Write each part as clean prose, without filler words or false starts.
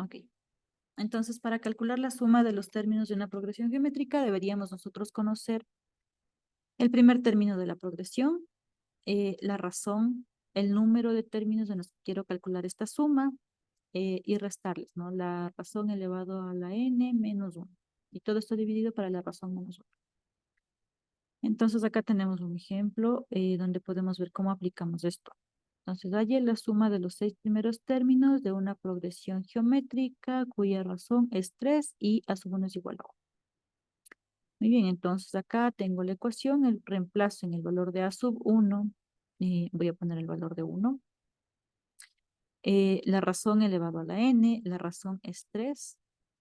Ok. Entonces, para calcular la suma de los términos de una progresión geométrica, deberíamos nosotros conocer el primer término de la progresión, la razón, el número de términos de los que quiero calcular esta suma y restarles, ¿no? La razón elevado a la n menos 1. Y todo esto dividido para la razón menos 1. Entonces acá tenemos un ejemplo donde podemos ver cómo aplicamos esto. Entonces, halle la suma de los 6 primeros términos de una progresión geométrica cuya razón es 3 y a sub 1 es igual a 1. Muy bien, entonces acá tengo la ecuación, el reemplazo en el valor de a sub 1, voy a poner el valor de 1. La razón elevado a la n, la razón es 3,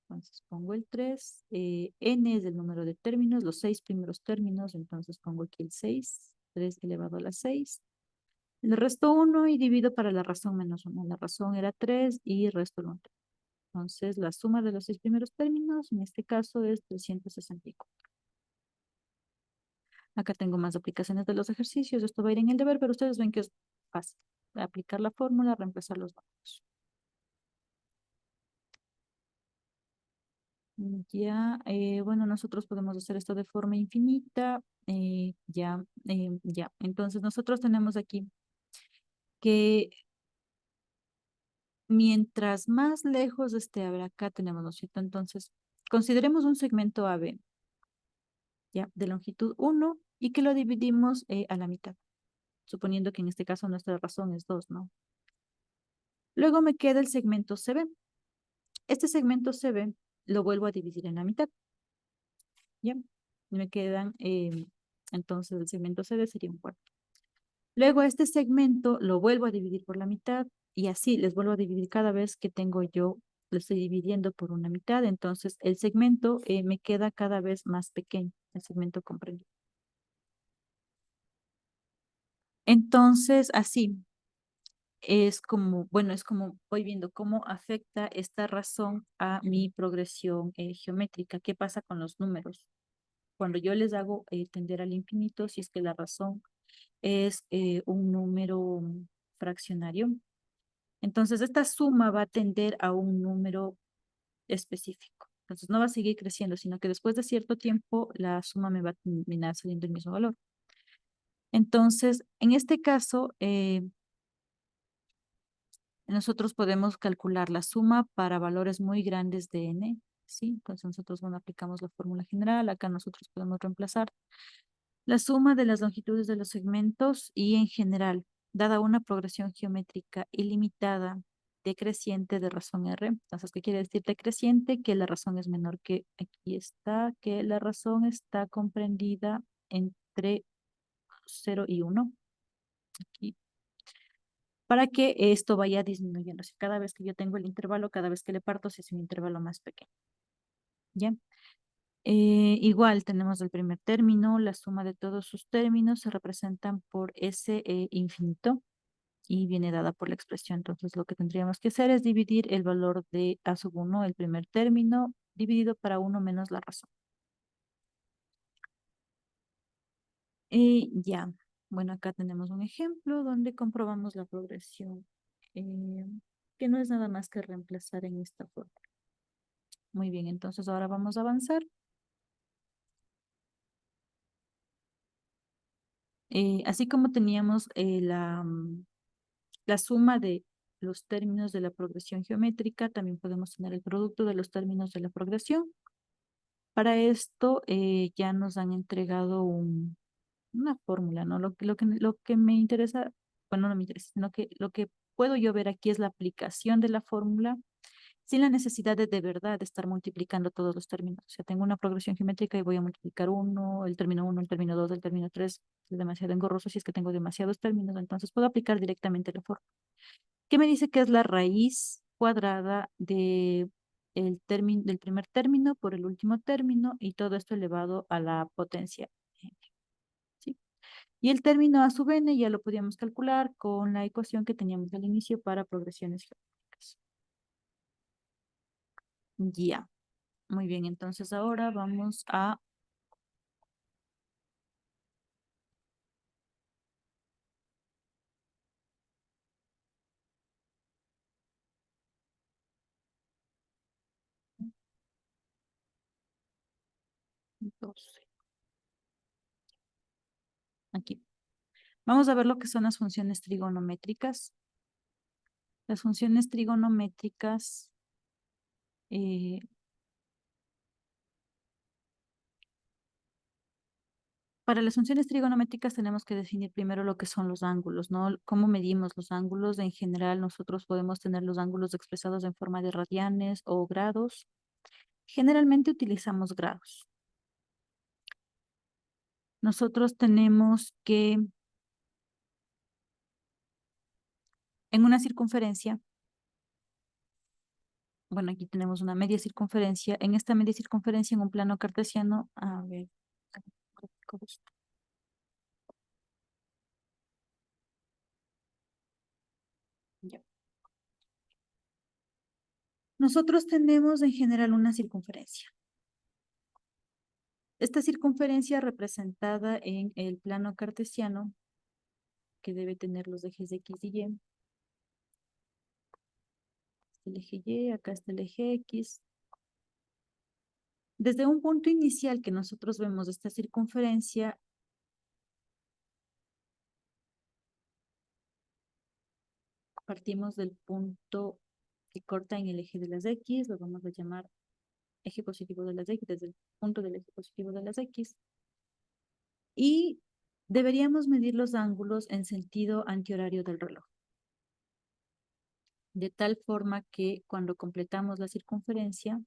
entonces pongo el 3, n es el número de términos, los 6 primeros términos, entonces pongo aquí el 6, 3 elevado a la 6. Le resto 1 y divido para la razón menos 1. La razón era 3 y resto el 1. Entonces, la suma de los 6 primeros términos, en este caso, es 364. Acá tengo más aplicaciones de los ejercicios. Esto va a ir en el deber, pero ustedes ven que es fácil. Aplicar la fórmula, reemplazar los valores. Ya, bueno, nosotros podemos hacer esto de forma infinita. Ya. Entonces, nosotros tenemos aquí que mientras más lejos esté, a ver, acá tenemos, ¿no es cierto? Entonces, consideremos un segmento AB, ¿ya? De longitud 1 y que lo dividimos a la mitad, suponiendo que en este caso nuestra razón es 2, ¿no? Luego me queda el segmento CB. Este segmento CB lo vuelvo a dividir en la mitad, ¿ya? Y me quedan, entonces el segmento CB sería un cuarto. Luego este segmento lo vuelvo a dividir por la mitad y así les vuelvo a dividir cada vez que tengo yo, lo estoy dividiendo por una mitad, entonces el segmento me queda cada vez más pequeño, el segmento comprendido. Entonces, así es como, bueno, es como voy viendo cómo afecta esta razón a mi progresión geométrica. ¿Qué pasa con los números? Cuando yo les hago tender al infinito, si es que la razón es un número fraccionario, entonces esta suma va a tender a un número específico. Entonces no va a seguir creciendo, sino que después de cierto tiempo la suma me va a terminar saliendo el mismo valor. Entonces, en este caso, nosotros podemos calcular la suma para valores muy grandes de n, ¿sí? Entonces nosotros, bueno, aplicamos la fórmula general, acá nosotros podemos reemplazar la suma de las longitudes de los segmentos y en general, dada una progresión geométrica ilimitada decreciente de razón R. Entonces, ¿qué quiere decir decreciente? Que la razón es menor que aquí está, que la razón está comprendida entre 0 y 1. Aquí, para que esto vaya disminuyendo. Si cada vez que yo tengo el intervalo, cada vez que le parto, se hace un intervalo más pequeño. ¿Ya? Igual tenemos el primer término, la suma de todos sus términos se representan por S infinito y viene dada por la expresión. Entonces lo que tendríamos que hacer es dividir el valor de A sub 1, el primer término, dividido para 1 menos la razón. Y ya, bueno, acá tenemos un ejemplo donde comprobamos la progresión, eh, que no es nada más que reemplazar en esta forma. Muy bien, entonces ahora vamos a avanzar. Así como teníamos la suma de los términos de la progresión geométrica, también podemos tener el producto de los términos de la progresión. Para esto ya nos han entregado una fórmula, ¿no? Lo que me interesa, bueno, no me interesa, sino que lo que puedo yo ver aquí es la aplicación de la fórmula sin la necesidad de verdad de estar multiplicando todos los términos. O sea, tengo una progresión geométrica y voy a multiplicar uno, el término 2, el término 3. Es demasiado engorroso si es que tengo demasiados términos, entonces puedo aplicar directamente la fórmula. ¿Qué me dice que es la raíz cuadrada del primer término por el último término y todo esto elevado a la potencia n? ¿Sí? Y el término a sub n ya lo podíamos calcular con la ecuación que teníamos al inicio para progresiones geométricas. Ya, muy bien, entonces ahora vamos a 12. Aquí. Vamos a ver lo que son las funciones trigonométricas. Las funciones trigonométricas eh, para las funciones trigonométricas tenemos que definir primero lo que son los ángulos, ¿no? ¿Cómo medimos los ángulos? En general, nosotros podemos tener los ángulos expresados en forma de radianes o grados. Generalmente utilizamos grados. Nosotros tenemos que, en una circunferencia, bueno, aquí tenemos una media circunferencia. En esta media circunferencia, en un plano cartesiano, a ver, ya. Nosotros tenemos en general una circunferencia. Esta circunferencia representada en el plano cartesiano, que debe tener los ejes X y Y. El eje Y, acá está el eje X. Desde un punto inicial que nosotros vemos esta circunferencia, partimos del punto que corta en el eje de las X, lo vamos a llamar eje positivo de las X, desde el punto del eje positivo de las X. Y deberíamos medir los ángulos en sentido antihorario del reloj. De tal forma que cuando completamos la circunferencia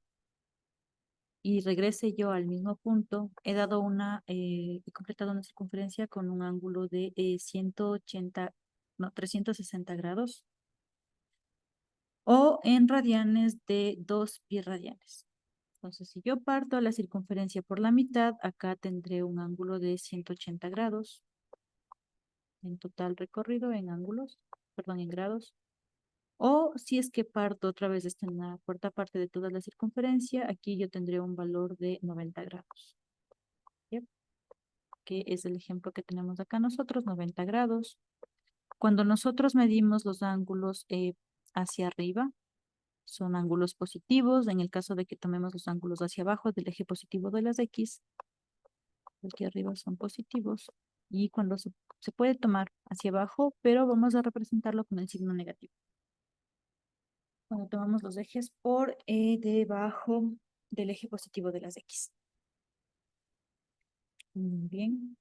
y regrese yo al mismo punto, he completado una circunferencia con un ángulo de 360 grados o en radianes de 2 pi radianes. Entonces, si yo parto la circunferencia por la mitad, acá tendré un ángulo de 180 grados en total recorrido en ángulos, perdón, en grados. O si es que parto otra vez en la cuarta parte de toda la circunferencia, aquí yo tendré un valor de 90 grados. ¿Yep? Que es el ejemplo que tenemos acá nosotros, 90 grados. Cuando nosotros medimos los ángulos hacia arriba, son ángulos positivos. En el caso de que tomemos los ángulos hacia abajo del eje positivo de las X, aquí arriba son positivos. Y cuando se puede tomar hacia abajo, pero vamos a representarlo con el signo negativo. Cuando tomamos los ejes por debajo del eje positivo de las X. Muy bien.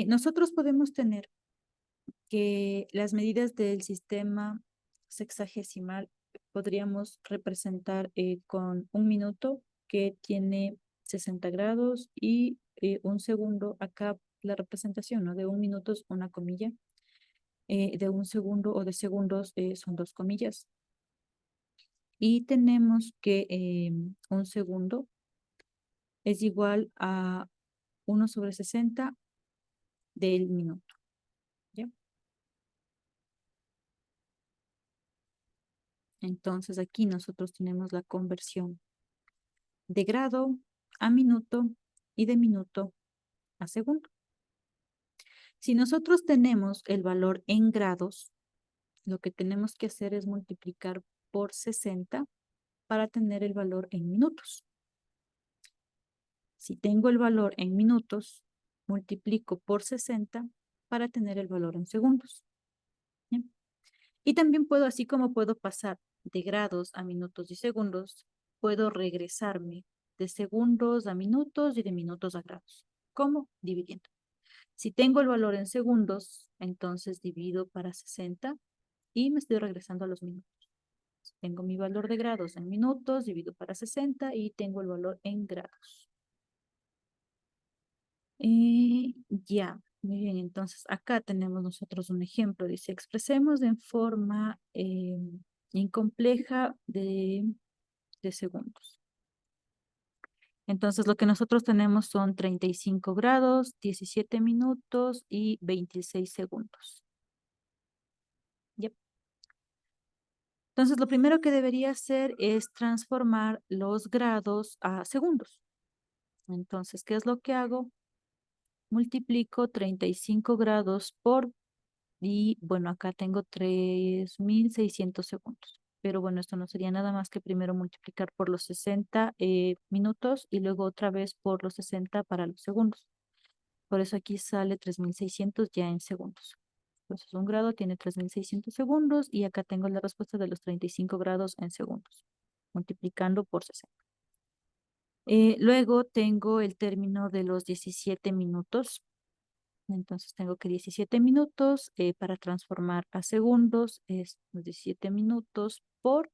Nosotros podemos tener que las medidas del sistema sexagesimal podríamos representar con un minuto que tiene 60 grados y un segundo, acá la representación, ¿no? De un minuto es una comilla, de un segundo o de segundos son 2 comillas. Y tenemos que un segundo es igual a 1/60 del minuto. ¿Ya? Entonces aquí nosotros tenemos la conversión de grado a minuto y de minuto a segundo. Si nosotros tenemos el valor en grados, lo que tenemos que hacer es multiplicar por 60 para tener el valor en minutos. Si tengo el valor en minutos, multiplico por 60 para tener el valor en segundos. ¿Bien? Y también puedo, así como puedo pasar de grados a minutos y segundos, puedo regresarme de segundos a minutos y de minutos a grados. ¿Cómo? Dividiendo. Si tengo el valor en segundos, entonces divido para 60 y me estoy regresando a los minutos. Si tengo mi valor de grados en minutos, divido para 60 y tengo el valor en grados. Ya, muy bien, entonces acá tenemos nosotros un ejemplo, dice, expresemos en forma incompleja de segundos. Entonces lo que nosotros tenemos son 35 grados, 17 minutos y 26 segundos. Yep. Entonces lo primero que debería hacer es transformar los grados a segundos. Entonces, ¿qué es lo que hago? Multiplico 35 grados por Y bueno, acá tengo 3.600 segundos. Pero bueno, esto no sería nada más que primero multiplicar por los 60 minutos y luego otra vez por los 60 para los segundos. Por eso aquí sale 3.600 ya en segundos. Entonces, un grado tiene 3.600 segundos y acá tengo la respuesta de los 35 grados en segundos, multiplicando por 60. Luego tengo el término de los 17 minutos. Entonces tengo que 17 minutos para transformar a segundos, es los 17 minutos por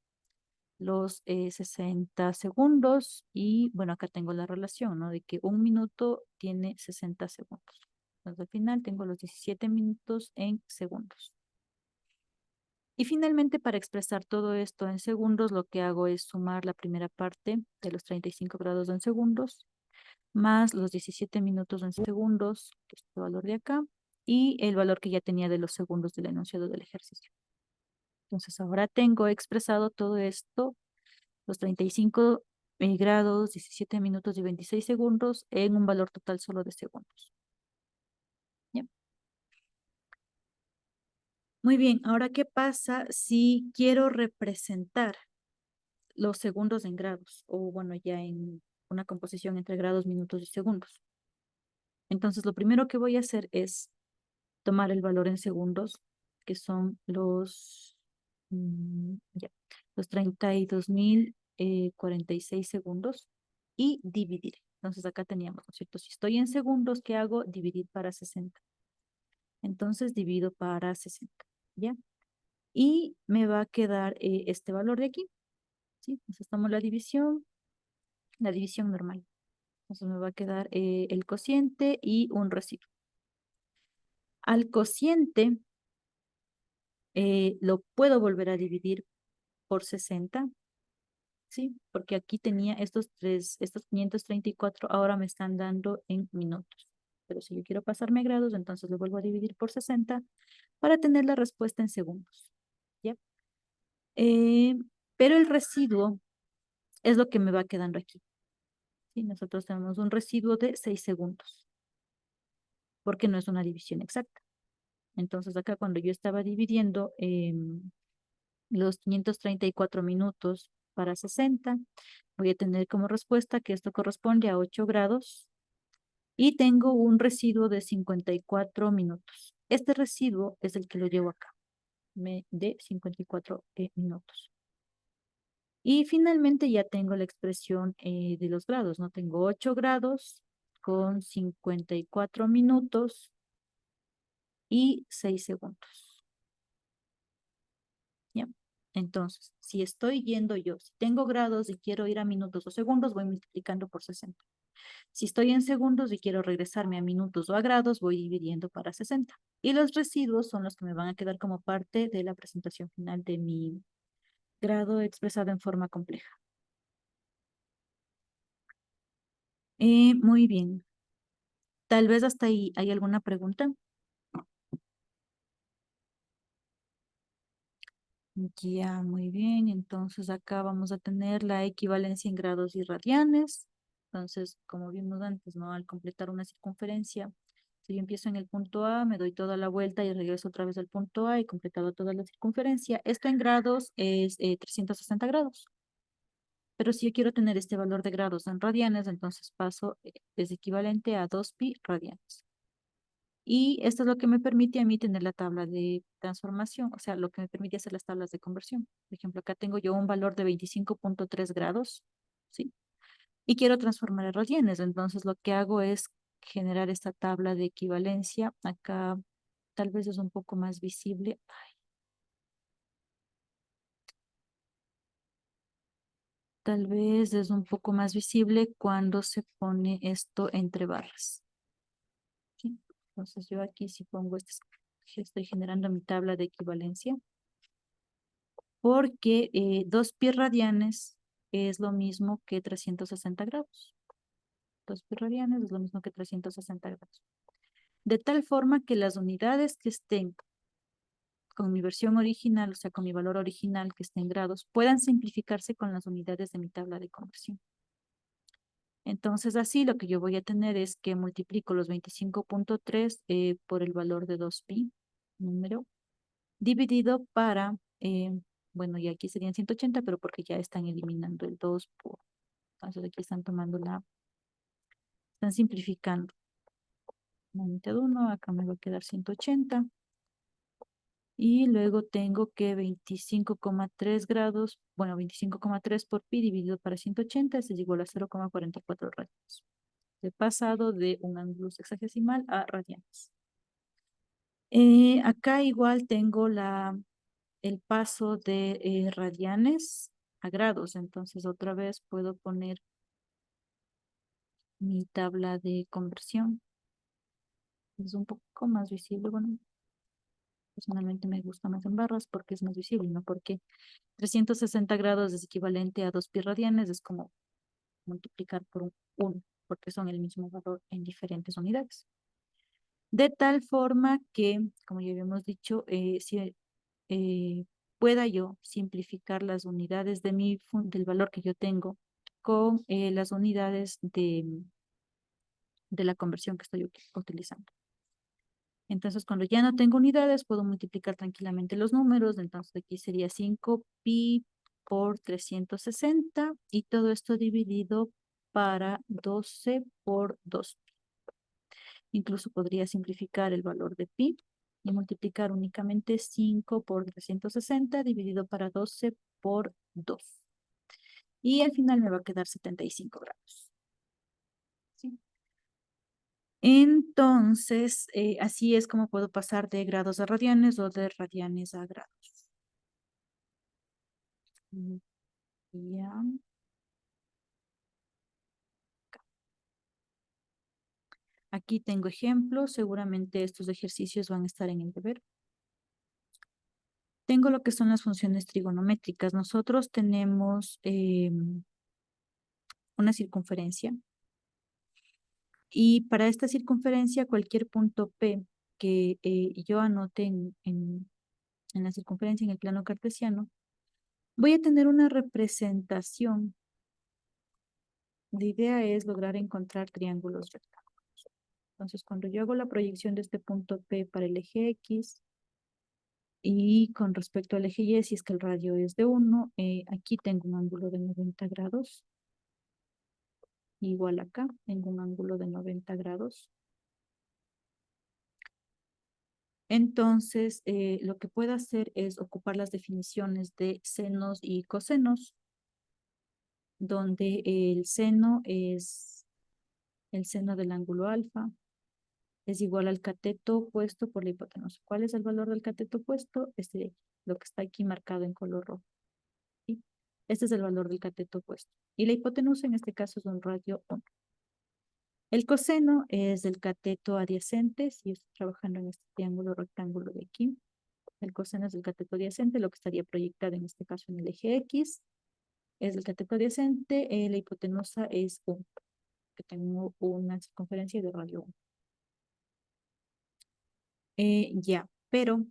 los 60 segundos y bueno, acá tengo la relación, ¿no? De que un minuto tiene 60 segundos. Entonces al final tengo los 17 minutos en segundos. Y finalmente, para expresar todo esto en segundos, lo que hago es sumar la primera parte de los 35 grados en segundos, más los 17 minutos en segundos, que es este valor de acá, y el valor que ya tenía de los segundos del enunciado del ejercicio. Entonces ahora tengo expresado todo esto, los 35 grados, 17 minutos y 26 segundos, en un valor total solo de segundos. ¿Ya? Muy bien, ahora, ¿qué pasa si quiero representar los segundos en grados? O bueno, ya en una composición entre grados, minutos y segundos. Entonces, lo primero que voy a hacer es tomar el valor en segundos, que son ya, los 32.046 segundos, y dividir. Entonces acá teníamos, ¿no es cierto? Si estoy en segundos, ¿qué hago? Dividir para 60. Entonces divido para 60, ¿ya? Y me va a quedar este valor de aquí, ¿sí? Entonces tomo la división normal. Entonces me va a quedar el cociente y un residuo. Al cociente lo puedo volver a dividir por 60, ¿sí? Porque aquí tenía estos 534, ahora me están dando en minutos. Pero si yo quiero pasarme a grados, entonces lo vuelvo a dividir por 60 para tener la respuesta en segundos, ¿ya? Eh, pero el residuo es lo que me va quedando aquí, ¿sí? Nosotros tenemos un residuo de 6 segundos, porque no es una división exacta. Entonces acá cuando yo estaba dividiendo los 534 minutos para 60, voy a tener como respuesta que esto corresponde a 8 grados y tengo un residuo de 54 minutos. Este residuo es el que lo llevo acá, de 54 minutos. Y finalmente ya tengo la expresión de los grados, ¿no? Tengo 8 grados con 54 minutos y 6 segundos. ¿Ya? Entonces, si estoy yendo yo, si tengo grados y quiero ir a minutos o segundos, voy multiplicando por 60. Si estoy en segundos y quiero regresarme a minutos o a grados, voy dividiendo para 60. Y los residuos son los que me van a quedar como parte de la presentación final de mi grado expresado en forma compleja. Muy bien. Tal vez hasta ahí hay alguna pregunta. Ya, muy bien. Entonces acá vamos a tener la equivalencia en grados y radianes. Entonces, como vimos antes, ¿no? Al completar una circunferencia, si yo empiezo en el punto A, me doy toda la vuelta y regreso otra vez al punto A y completado toda la circunferencia. Esto en grados es 360 grados. Pero si yo quiero tener este valor de grados en radianes, entonces paso, es equivalente a 2pi radianes. Y esto es lo que me permite a mí tener la tabla de transformación, o sea, lo que me permite hacer las tablas de conversión. Por ejemplo, acá tengo yo un valor de 25.3 grados, ¿sí? Y quiero transformar a radianes, entonces lo que hago es generar esta tabla de equivalencia. Acá tal vez es un poco más visible. Tal vez es un poco más visible cuando se pone esto entre barras, ¿sí? Entonces yo aquí si pongo este, estoy generando mi tabla de equivalencia. Porque 2pi radianes es lo mismo que 360 grados. 2pi radianes es lo mismo que 360 grados. De tal forma que las unidades que estén con mi versión original, o sea, con mi valor original que esté en grados, puedan simplificarse con las unidades de mi tabla de conversión. Entonces, así lo que yo voy a tener es que multiplico los 25.3 por el valor de 2pi número, dividido para, bueno, y aquí serían 180, pero porque ya están eliminando el 2 por, entonces aquí están tomando están simplificando. La mitad de 1, acá me va a quedar 180. Y luego tengo que 25,3 grados, bueno, 25,3 por pi dividido para 180 es igual a 0,44 radianes. He pasado de un ángulo sexagesimal a radianes. Acá igual tengo el paso de radianes a grados, entonces otra vez puedo poner mi tabla de conversión. Es un poco más visible, bueno, personalmente me gusta más en barras porque es más visible, ¿no? Porque 360 grados es equivalente a 2 pi radianes, es como multiplicar por un 1, porque son el mismo valor en diferentes unidades. De tal forma que, como ya habíamos dicho, si pueda yo simplificar las unidades del valor que yo tengo con las unidades de la conversión que estoy utilizando. Entonces, cuando ya no tengo unidades, puedo multiplicar tranquilamente los números. Entonces, aquí sería 5 pi por 360 y todo esto dividido para 12 por 2. Incluso podría simplificar el valor de pi y multiplicar únicamente 5 por 360 dividido para 12 por 2. Y al final me va a quedar 75 grados. ¿Sí? Entonces, así es como puedo pasar de grados a radianes o de radianes a grados. Ya. Aquí tengo ejemplos. Seguramente estos ejercicios van a estar en el deber. Tengo lo que son las funciones trigonométricas. Nosotros tenemos una circunferencia. Y para esta circunferencia, cualquier punto P que yo anote en la circunferencia en el plano cartesiano, voy a tener una representación. La idea es lograr encontrar triángulos rectángulos. Entonces, cuando yo hago la proyección de este punto P para el eje X y con respecto al eje Y, si es que el radio es de 1, aquí tengo un ángulo de 90 grados. Igual acá tengo un ángulo de 90 grados. Entonces, lo que puedo hacer es ocupar las definiciones de senos y cosenos, donde el seno es el seno del ángulo alfa, es igual al cateto opuesto por la hipotenusa. ¿Cuál es el valor del cateto opuesto? Este de aquí, lo que está aquí marcado en color rojo. ¿Sí? Este es el valor del cateto opuesto. Y la hipotenusa en este caso es un radio 1. El coseno es el cateto adyacente, si estoy trabajando en este triángulo rectángulo de aquí. El coseno es el cateto adyacente, lo que estaría proyectado en este caso en el eje X. Es el cateto adyacente, la hipotenusa es 1, que tengo una circunferencia de radio 1. Ya, pero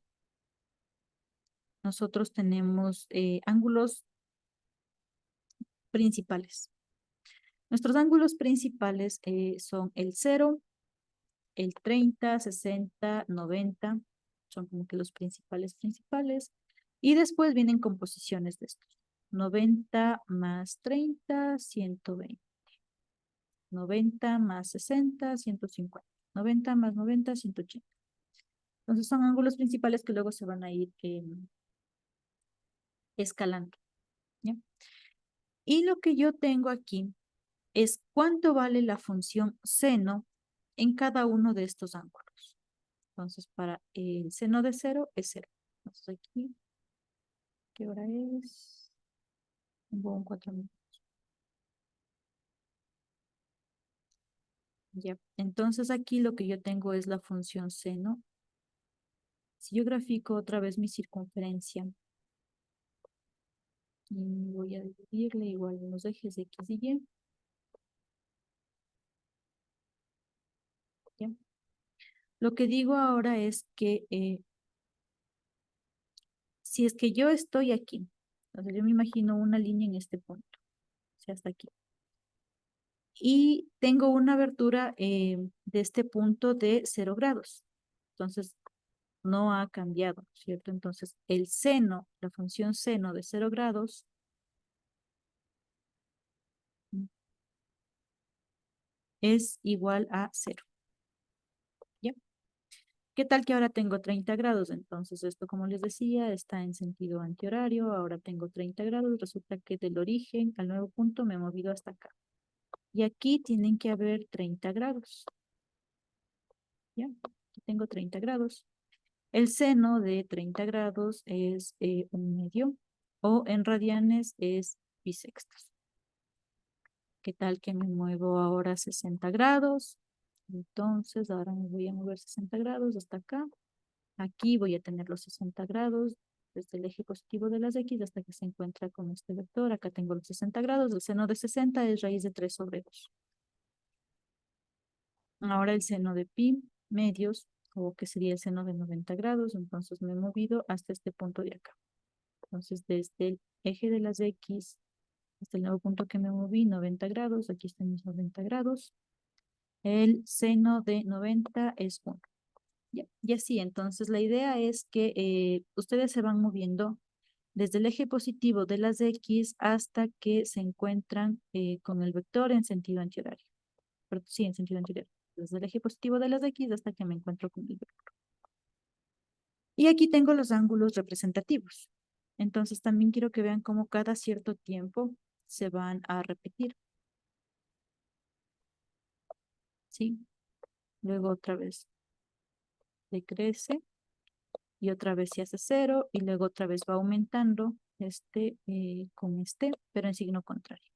nosotros tenemos ángulos principales. Nuestros ángulos principales son el 0, el 30, 60, 90, son como que los principales. Y después vienen composiciones de estos. 90 más 30, 120. 90 más 60, 150. 90 más 90, 180. Entonces son ángulos principales que luego se van a ir escalando. ¿Ya? Y lo que yo tengo aquí es cuánto vale la función seno en cada uno de estos ángulos. Entonces, para el seno de 0 es 0. Entonces aquí, ¿qué hora es? Tengo un 4 minutos. Ya. Entonces aquí lo que yo tengo es la función seno. Si yo grafico otra vez mi circunferencia, y voy a dividirle igual en los ejes X y Y. ¿Ya? Lo que digo ahora es que si es que yo estoy aquí, entonces yo me imagino una línea en este punto, o sea, hasta aquí. Y tengo una abertura de este punto de 0 grados. Entonces, no ha cambiado, ¿cierto? Entonces, el seno, la función seno de 0 grados es igual a 0. ¿Ya? ¿Qué tal que ahora tengo 30 grados? Entonces, esto, como les decía, está en sentido antihorario. Ahora tengo 30 grados. Resulta que del origen al nuevo punto me he movido hasta acá. Y aquí tienen que haber 30 grados. ¿Ya? Aquí tengo 30 grados. El seno de 30 grados es 1/2 o en radianes es bisextos. ¿Qué tal que me muevo ahora a 60 grados? Entonces, ahora me voy a mover 60 grados hasta acá. Aquí voy a tener los 60 grados desde el eje positivo de las X hasta que se encuentra con este vector. Acá tengo los 60 grados. El seno de 60 es raíz de 3/2. Ahora el seno de pi medios, o que sería el seno de 90 grados. Entonces me he movido hasta este punto de acá. Entonces desde el eje de las X hasta el nuevo punto que me moví, 90 grados. Aquí están mis 90 grados. El seno de 90 es 1. Y así, entonces la idea es que ustedes se van moviendo desde el eje positivo de las X hasta que se encuentran con el vector en sentido antihorario. Sí, en sentido antihorario. Desde el eje positivo de las X hasta que me encuentro con el vector. Y aquí tengo los ángulos representativos. Entonces también quiero que vean cómo cada cierto tiempo se van a repetir. ¿Sí? Luego otra vez decrece y otra vez se hace 0 y luego otra vez va aumentando con este, pero en signo contrario.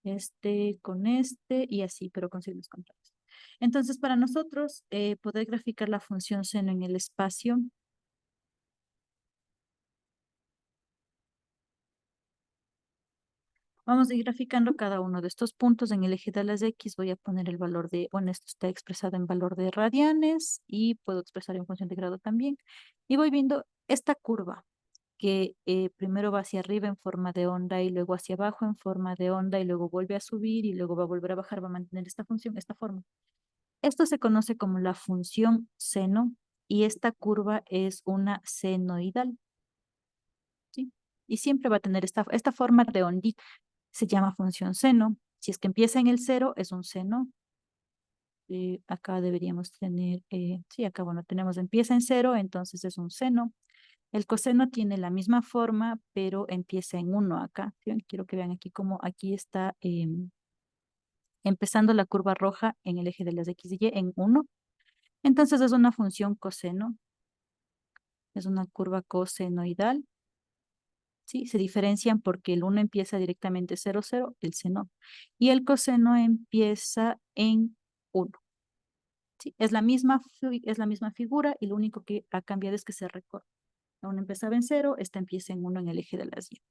Este con este y así, pero con signos contrarios. Entonces, para nosotros poder graficar la función seno en el espacio, vamos a ir graficando cada uno de estos puntos en el eje de las X. Voy a poner el valor de, bueno, esto está expresado en valor de radianes y puedo expresar en función de grado también. Y voy viendo esta curva que primero va hacia arriba en forma de onda y luego hacia abajo en forma de onda y luego vuelve a subir y luego va a volver a bajar, va a mantener esta función, esta forma. Esto se conoce como la función seno y esta curva es una senoidal, ¿sí? Y siempre va a tener esta forma de ondita. Se llama función seno. Si es que empieza en el 0, es un seno. Acá deberíamos tener, sí, acá bueno, tenemos empieza en 0, entonces es un seno. El coseno tiene la misma forma, pero empieza en 1 acá. ¿Sí? Quiero que vean aquí cómo aquí está empezando la curva roja en el eje de las X y Y en 1. Entonces es una función coseno. Es una curva cosenoidal. ¿Sí? Se diferencian porque el 1 empieza directamente 0, 0, el seno. Y el coseno empieza en 1. ¿Sí? Es la misma figura y lo único que ha cambiado es que se recorta. Uno empezaba en 0, esta empieza en 1 en el eje de las Y.